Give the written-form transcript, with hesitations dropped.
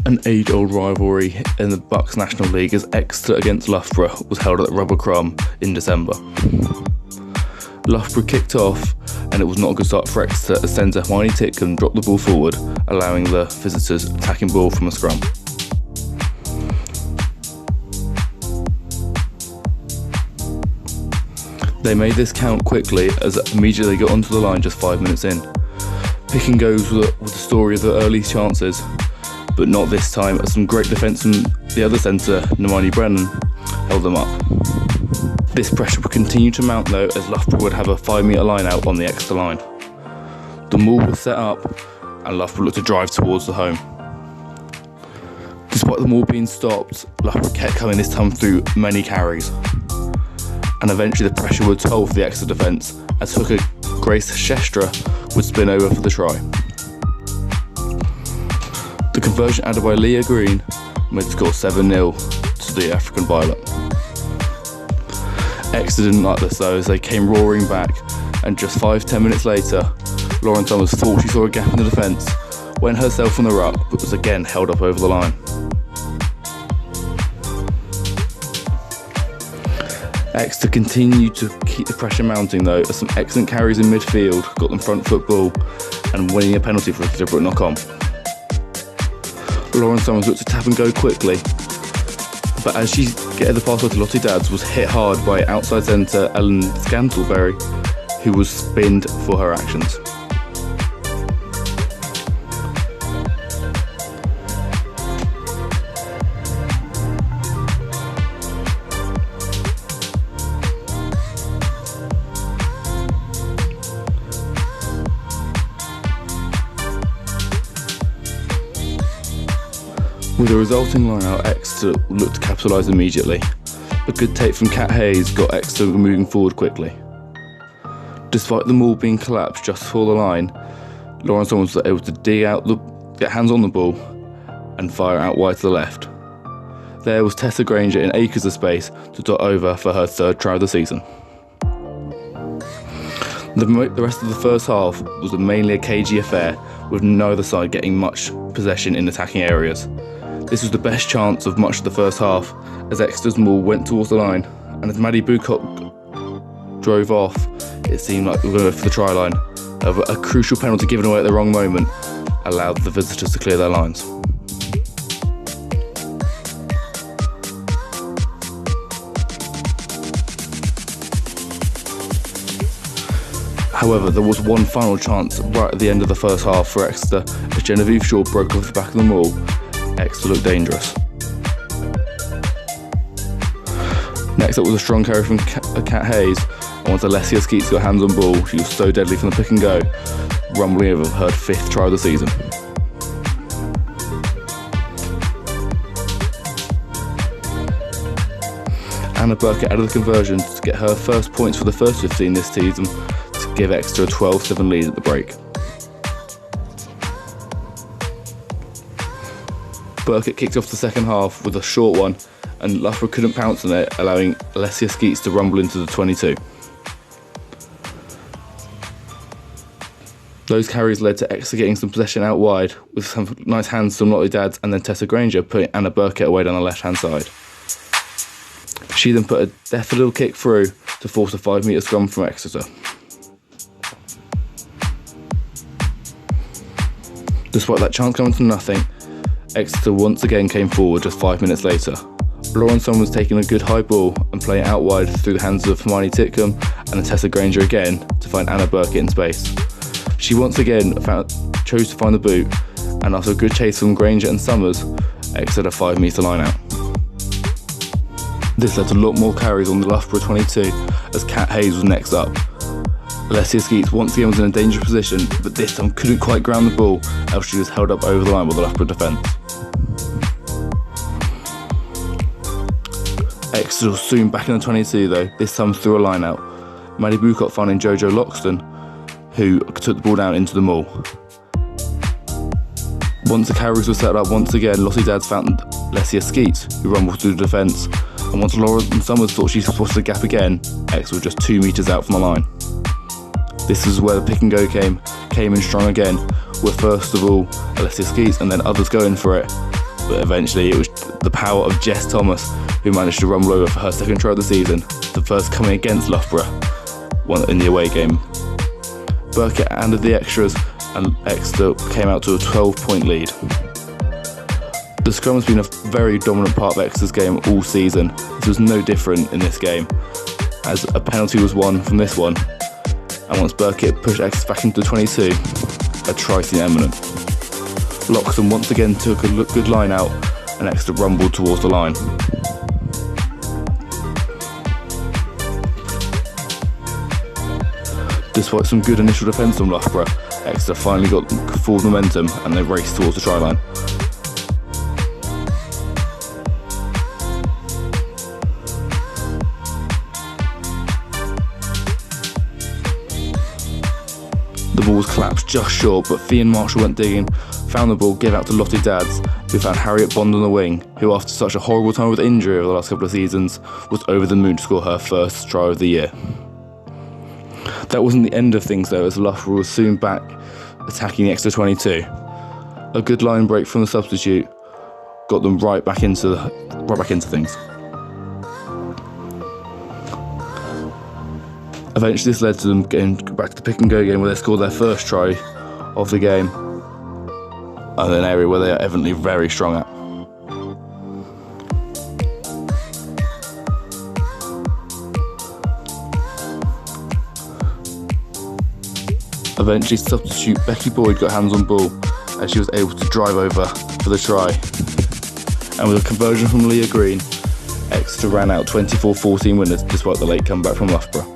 An age-old rivalry in the BUCS National League as Exeter against Loughborough was held at Rubber Crumb in December. Loughborough kicked off, and it was not a good start for Exeter as centre Hermione Titcombe dropped the ball forward, allowing the visitors attacking ball from a scrum. They made this count quickly as immediately got onto the line just 5 minutes in. Pick and goes with the story of the early chances, but not this time as some great defence from the other centre, Hermione Brennan, held them up. This pressure would continue to mount though as Loughborough would have a 5 metre line out on the Exeter line. The maul was set up and Loughborough looked to drive towards the home. Despite the maul being stopped, Loughborough kept coming this time through many carries. And eventually the pressure would toll for the Exeter defence as hooker Grace Shestra would spin over for the try. The conversion added by Leah Green made the score 7-0 to the African Violet. Exeter didn't like this though as they came roaring back, and just 5-10 minutes later, Lauren Thomas thought she saw a gap in the defence, went herself on the ruck but was again held up over the line. Exeter continued to keep the pressure mounting though as some excellent carries in midfield got them front foot ball and winning a penalty for a deliberate knock on. Lauren Summers looked to tap and go quickly, but as she getting the pass to Lottie Dadds was hit hard by outside centre Ellen Scantleberry, who was spinned for her actions. With the resulting line-out, Exeter looked to capitalise immediately. A good take from Kat Hayes got Exeter moving forward quickly. Despite the maul being collapsed just before the line, Lauren Thomas was able to get hands on the ball and fire out wide to the left. There was Tessa Granger in acres of space to dot over for her third try of the season. The rest of the first half was mainly a cagey affair, with neither side getting much possession in attacking areas. This was the best chance of much of the first half as Exeter's maul went towards the line, and as Maddie Bucock drove off, it seemed like we were going to go for the try line. A crucial penalty given away at the wrong moment allowed the visitors to clear their lines. However, there was one final chance right at the end of the first half for Exeter as Genevieve Shaw broke off the back of the maul. Exeter looked dangerous. Next up was a strong carry from Kat Hayes, and once Alessia Skeets got hands on ball, she was so deadly from the pick and go, rumbling over her 5th try of the season. Anna Burkett added the conversion to get her first points for the first 15 this season to give Exeter a 12-7 lead at the break. Burkett kicked off the second half with a short one, and Loughborough couldn't pounce on it, allowing Alessia Skeets to rumble into the 22. Those carries led to Exeter getting some possession out wide, with some nice hands from Lottie Dadds and then Tessa Granger putting Anna Burkett away down the left-hand side. She then put a deft little kick through to force a 5 metre scrum from Exeter. Despite that chance coming to nothing, Exeter once again came forward just 5 minutes later. Lauren Son was taking a good high ball and playing it out wide through the hands of Hermione Titcombe and then Tessa Granger again to find Anna Burkett in space. She once again chose to find the boot, and after a good chase from Granger and Summers, Exeter 5 metre line out. This led to a lot more carries on the Loughborough 22 as Kat Hayes was next up. Alessia Skeets once again was in a dangerous position, but this time couldn't quite ground the ball, else she was held up over the line by the Loughborough defence. Exeter was soon back in the 22 though, this time through a line out. Maddie Bucock finding Jojo Loxton, who took the ball down into the maul. Once the carries were set up once again, Lottie Dadds found Alessia Skeets, who rumbled through the defence, and once Lauren Summers thought she spotted the gap again, Exeter was just 2 metres out from the line. This is where the pick and go came in strong again, with first of all Alessia Skeets and then others going for it, but eventually it was the power of Jess Thomas who managed to rumble over for her second try of the season, the first coming against Loughborough, one in the away game. Burkett handed the extras and Exeter came out to a 12-point lead. The scrum has been a very dominant part of Exeter's game all season. This was no different in this game, as a penalty was won from this one, and once Burkett pushed Exeter back into 22, a try seemed imminent. Loxton once again took a good line out and Exeter rumbled towards the line. Despite some good initial defence from Loughborough, Exeter finally got forward momentum and they raced towards the try line. The ball was collapsed just short, but Fee and Marshall went digging, found the ball, gave out to Lottie Dads, who found Harriet Bond on the wing, who after such a horrible time with injury over the last couple of seasons, was over the moon to score her first try of the year. That wasn't the end of things though, as Loughborough was soon back attacking the Exeter 22. A good line break from the substitute got them right back into things. Eventually this led to them getting back to the pick and go game where they scored their first try of the game, and an area where they are evidently very strong at. Eventually substitute Becky Boyd got hands on ball as she was able to drive over for the try, and with a conversion from Leah Green, Exeter ran out 24-14 winners despite the late comeback from Loughborough.